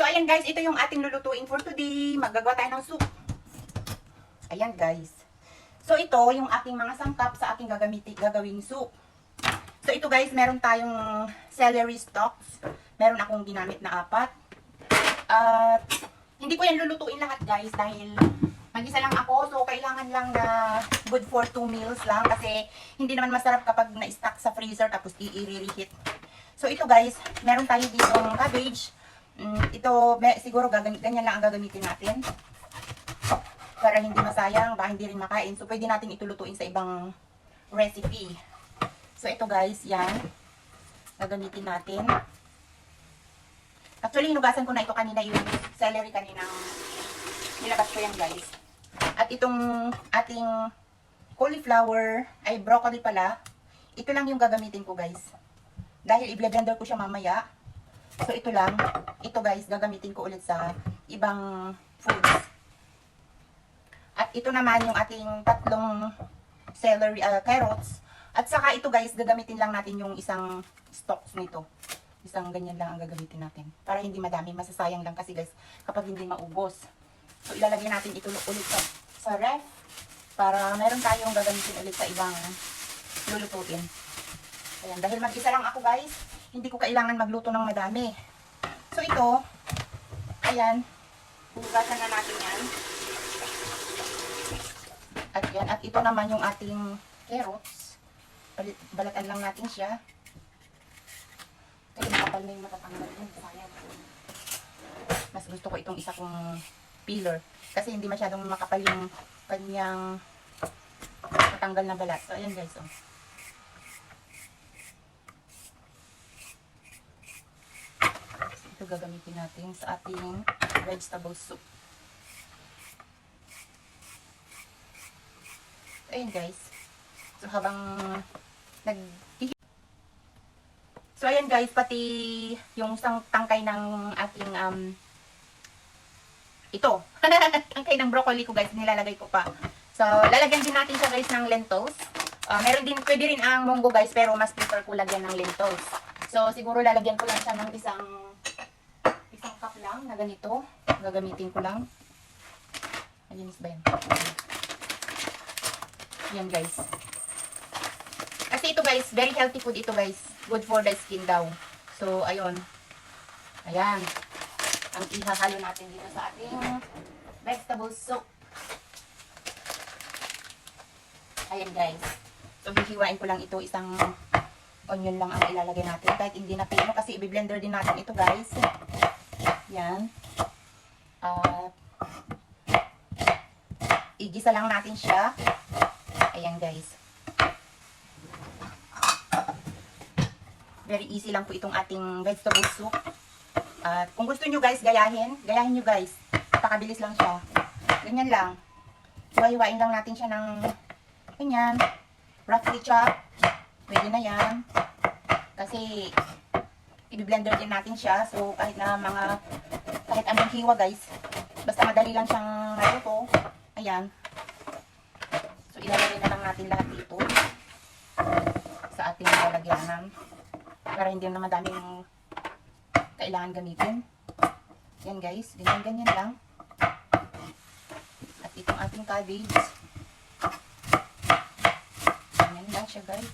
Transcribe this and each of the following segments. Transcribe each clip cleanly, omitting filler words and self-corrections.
ayan guys, ito yung ating lulutuin for today. Maggagawa tayo ng soup. Ayan guys. So, ito yung aking mga sangkap sa aking gagawing soup. So, ito guys, meron tayong celery stalks. Meron akong ginamit na 4. At, hindi ko yan lulutuin lahat guys dahil mag-isa lang ako. So, kailangan lang na good for 2 meals lang. Kasi, hindi naman masarap kapag na-stack sa freezer tapos i-reheat. So, ito guys, meron tayo dito ng cabbage. Ito, siguro ganyan lang ang gagamitin natin. Para hindi masayang, baka hindi rin makain. So, pwede natin itulutuin sa ibang recipe. So, ito guys, yan. Gagamitin natin. Actually, hinugasan ko na ito kanina, yung celery kanina. Nilabas ko yan guys. At itong ating cauliflower, ay broccoli pala. Ito lang yung gagamitin ko guys. Dahil i-blender ko siya mamaya. So, ito lang. Ito guys, gagamitin ko ulit sa ibang foods. At ito naman yung ating 3 celery, carrots. At saka ito guys, gagamitin lang natin yung isang stalks nito. Isang ganyan lang ang gagamitin natin. Para hindi madami, masasayang lang kasi guys, kapag hindi maubos. So, ilalagay natin ito ulit sa ref. Para meron tayong gagamitin ulit sa ibang lulutuin. Ayan, dahil mag-isa lang ako guys, hindi ko kailangan magluto ng madami. So ito, ayan, hugasan na natin yan. At yan, at ito naman yung ating carrots. Balatan lang natin siya. Kasi makapal na yung matatanggal yun. Sayang. Mas gusto ko itong isa kong peeler. Kasi hindi masyadong makapal yung kanyang matanggal na balat. So ayan guys, oh. Ito gagamitin natin sa ating vegetable soup. Ayun guys. So habang So ayan guys, pati yung isang tangkay ng ating ito. Tangkay ng broccoli ko guys, nilalagay ko pa. So lalagyan din natin siya guys ng lentils. Meron din, pwede rin ang munggo guys, pero mas prefer ko lagyan ng lentils. So siguro lalagyan ko lang siya ng isang cup lang na ganito. Gagamitin ko lang. Ayun ba yan? Yan guys. Kasi ito guys, very healthy food ito guys. Good for the skin daw. So ayun. Ayan. Ang ihahalo natin dito sa ating vegetable soup. Ayan guys. So hihiwain ko lang ito. Isang onion lang ang ilalagay natin. Kahit hindi na pino kasi i-blender din natin ito guys. Yan. Igisa lang natin siya. Ayan guys. Very easy lang po itong ating vegetable soup. At kung gusto nyo guys, gayahin nyo guys. Napakabilis lang siya. Ganyan lang. Hiwa-hiwain lang natin siya ng ganyan. Roughly chop. Pwede na yan. Kasi i-blender din natin siya. So, kahit anong hiwa guys, basta madali lang siyang maluto. Ayan. So, ilalagay na lang natin lahat dito sa ating lalagyanan. Para hindi na madaming kailangan gamitin. Yan guys. Ganyan-ganyan lang. At itong ating cabbage. Ganyan lang siya guys.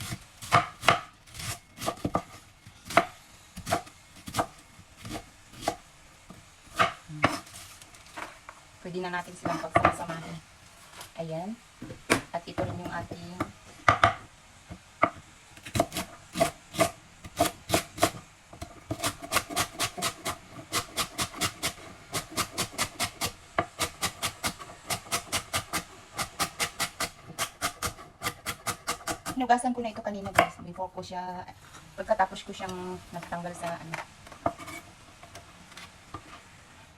Pwede na natin silang pagsama-samahin. Ayan. At ito rin yung ating hinugasan ko na ito kanina guys. Pagkatapos ko siyang natanggal sa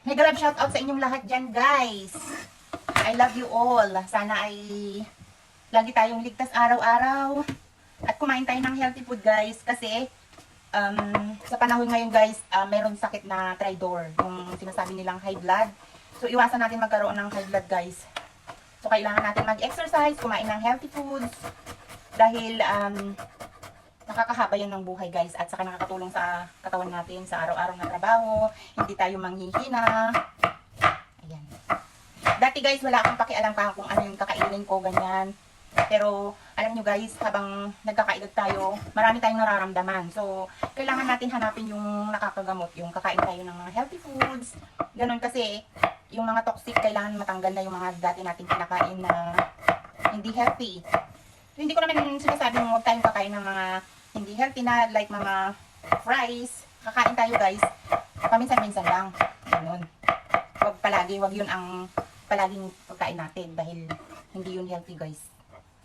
Mega love shoutout sa inyong lahat dyan, guys. I love you all. Sana ay lagi tayong ligtas araw-araw. At kumain tayo ng healthy food, guys. Kasi, sa panahon ngayon, guys, meron sakit na tridor. Yung sinasabi nilang high blood. So, iwasan natin magkaroon ng high blood, guys. So, kailangan natin mag-exercise, kumain ng healthy foods. Dahil, nakakahaba yan ng buhay guys at saka nakakatulong sa katawan natin sa araw-araw na trabaho, hindi tayo manghihina. Ayan. Dati guys, wala akong pakialam pa kung ano yung kakainin ko, ganyan. Pero alam nyo guys, habang nagkakaedad tayo, marami tayong nararamdaman. So, kailangan natin hanapin yung nakakagamot, yung kakain tayo ng mga healthy foods. Ganon kasi, yung mga toxic, kailangan matanggal na yung mga dati nating kinakain na hindi healthy. So, hindi ko naman sinasabing huwag tayong kakain ng mga hindi healthy na, like mga fries. Kakain tayo guys, paminsan-minsan lang. Ganon. Huwag palagi, huwag yun ang palaging pagkain natin dahil hindi yun healthy guys.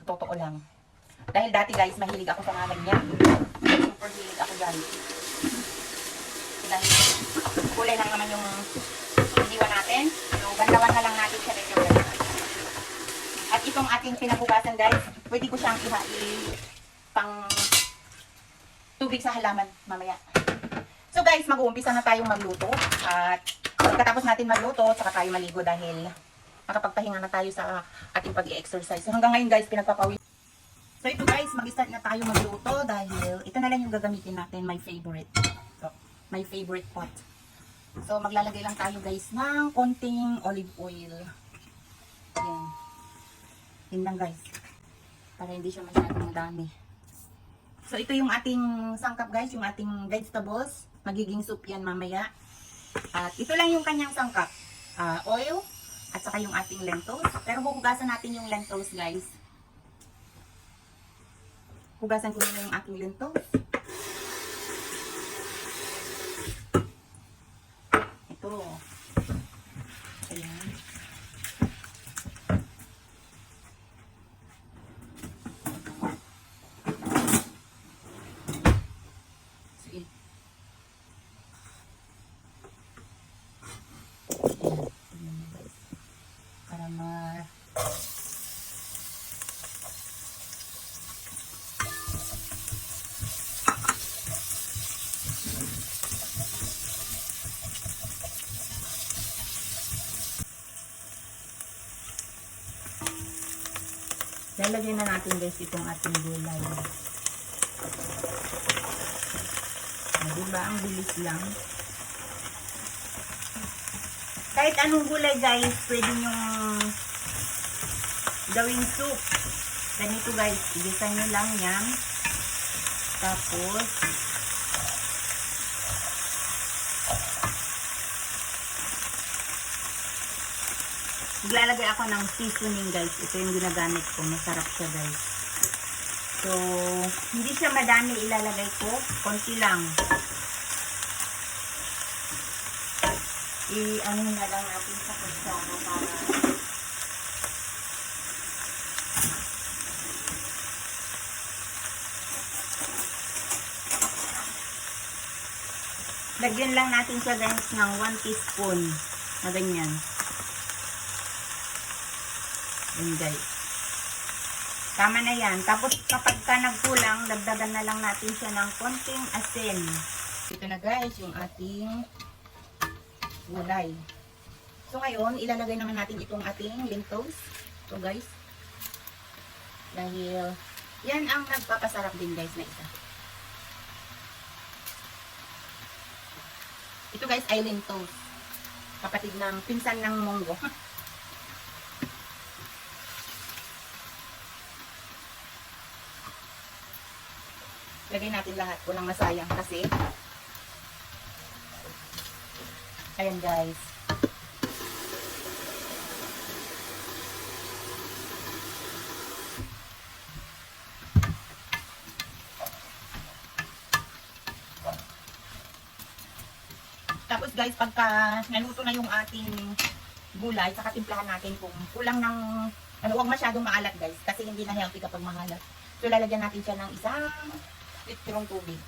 Totoo lang. Dahil dati guys, mahilig ako sa mga ganyan. Super hilig ako dyan. Dahil kulay lang naman yung iniwan natin. So, bandawan na lang natin siya medyo ganyan. At itong ating pinabugasan guys, pwede ko siyang pang tubig sa halaman mamaya. So guys, mag-uumpisa na tayong magluto. At pagkatapos natin magluto, saka tayo maligo dahil makapagpahinga na tayo sa ating pag-i-exercise. So hanggang ngayon guys, pinagpapawid. So ito guys, mag-start na tayo magluto dahil ito na lang yung gagamitin natin, my favorite. So, my favorite pot. So maglalagay lang tayo guys ng konting olive oil. Yan. Yun lang guys. Para hindi siya masyadong dami. So ito yung ating sangkap guys, yung ating vegetables. Magiging soup yan mamaya. At ito lang yung kanyang sangkap. Oil. At saka yung ating lentils. Pero huhugasan natin yung lentils guys. Hugasan ko na yung ating lentils. Ito. Ayan. Lalagyan na natin guys itong ating gulay. Diba? Ang bilis lang. Kahit anong gulay guys, pwede nyo gawing soup. Ganito guys, igisan nyo lang yan. Tapos, maglalagay ako ng seasoning guys. Ito yung ginagamit ko. Masarap siya guys. So, hindi siya madami ilalagay ko. Konti lang. I-ano na lang natin sa kutsara para lagyan lang natin siya guys ng 1 teaspoon na ganyan. Yan guys. Tama na yan. Tapos kapag ka nagkulang, dagdagan na lang natin siya ng konting asin. Ito na guys, yung ating gulay. So ngayon, ilalagay naman natin itong ating lentils. So guys. Dahil yan ang nagpapasarap din guys na isa. Ito guys ay lentils. Kapatid ng pinsan ng munggo. Lagay natin lahat. Walang masayang kasi. Ayan guys. Tapos guys, pagka naluto na yung ating gulay, saka timplahan natin kung kulang ng, huwag masyadong maalat guys, kasi hindi na healthy kapag maalat. So lalagyan natin siya ng isang litrong tubig.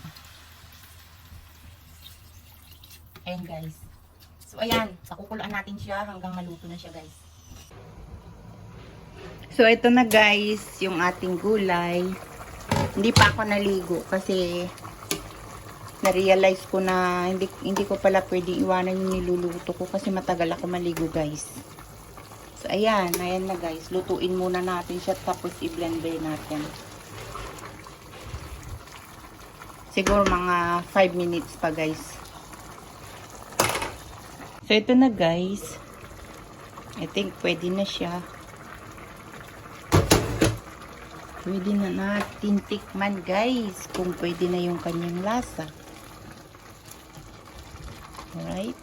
Ayan guys. So ayan, pakukuluan natin siya hanggang maluto na siya guys. So ito na guys, yung ating gulay. Hindi pa ako naligo kasi na-realize ko na hindi ko pala pwedeng iwanan yung niluluto ko kasi matagal ako maligo guys. So ayan na guys. Lutuin muna natin siya tapos i-blender natin. Siguro mga 5 minutes pa guys. So ito na guys. I think pwede na siya. Pwede na natin tikman guys kung pwede na yung kanyang lasa. Alright.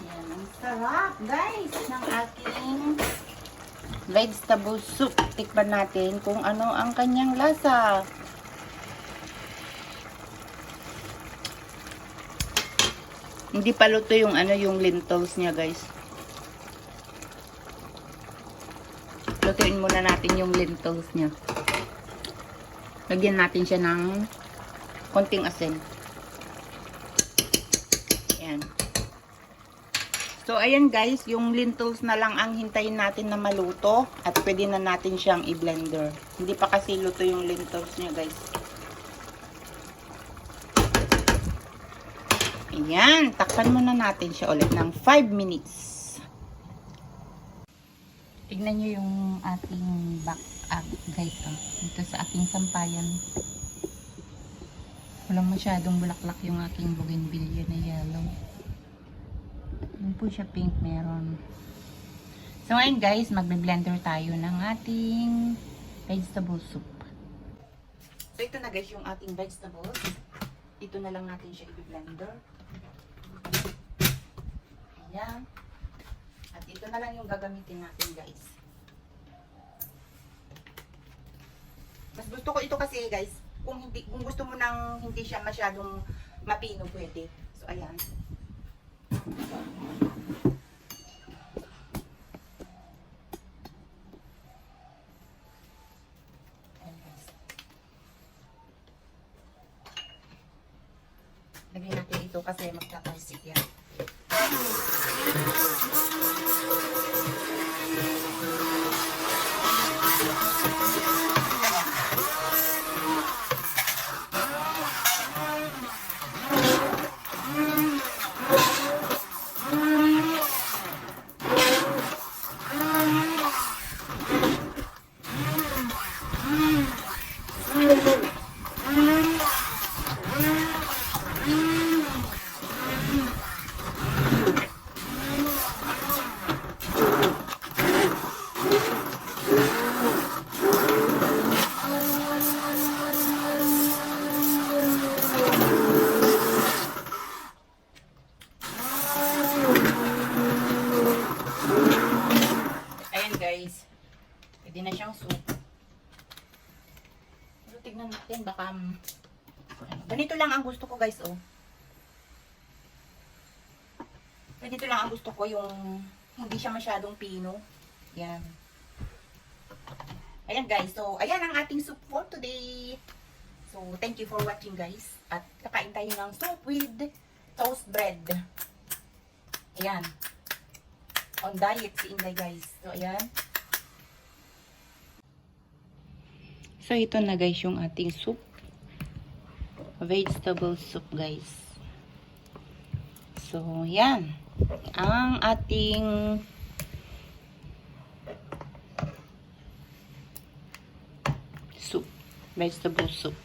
Yan, ang sarap guys ng aking vegetable soup. Tikman natin kung ano ang kanyang lasa. Hindi pa luto yung yung lentils niya guys. Lutuin muna natin yung lentils niya. Lagyan natin siya ng konting asin. Ayan. So, ayan guys, yung lentils na lang ang hintayin natin na maluto at pwede na natin siyang i-blender. Hindi pa kasi luto yung lentils niya guys. Ayan, takpan muna natin siya ulit ng 5 minutes. Tignan nyo yung ating back up guys. Dito sa ating sampayan. Walang masyadong bulaklak yung aking bougainvillea na yellow. Yun po siya pink meron. So ngayon guys, magbe-blender tayo ng ating vegetable soup. So ito na guys yung ating vegetables. Dito na lang natin siya i-blender. Ayan. At ito na lang yung gagamitin natin guys. Mas gusto ko ito kasi guys, kung gusto mo nang hindi siya masyadong mapino pwede. So ayan. Lagyan natin ito kasi magkakaisik yan. Guys, pwede na siyang soup. Pero tignan natin, baka ganito lang ang gusto ko guys, oh. Ganito lang ang gusto ko, yung hindi siya masyadong pino. Yan. Ayan guys, so ayan ang ating soup for today. So thank you for watching guys. At kakain tayo ng soup with toast bread. Ayan. On diet si Inday guys. So ayan. So ito na guys yung ating soup. Vegetable soup guys. So yan. Ang ating soup. Vegetable soup.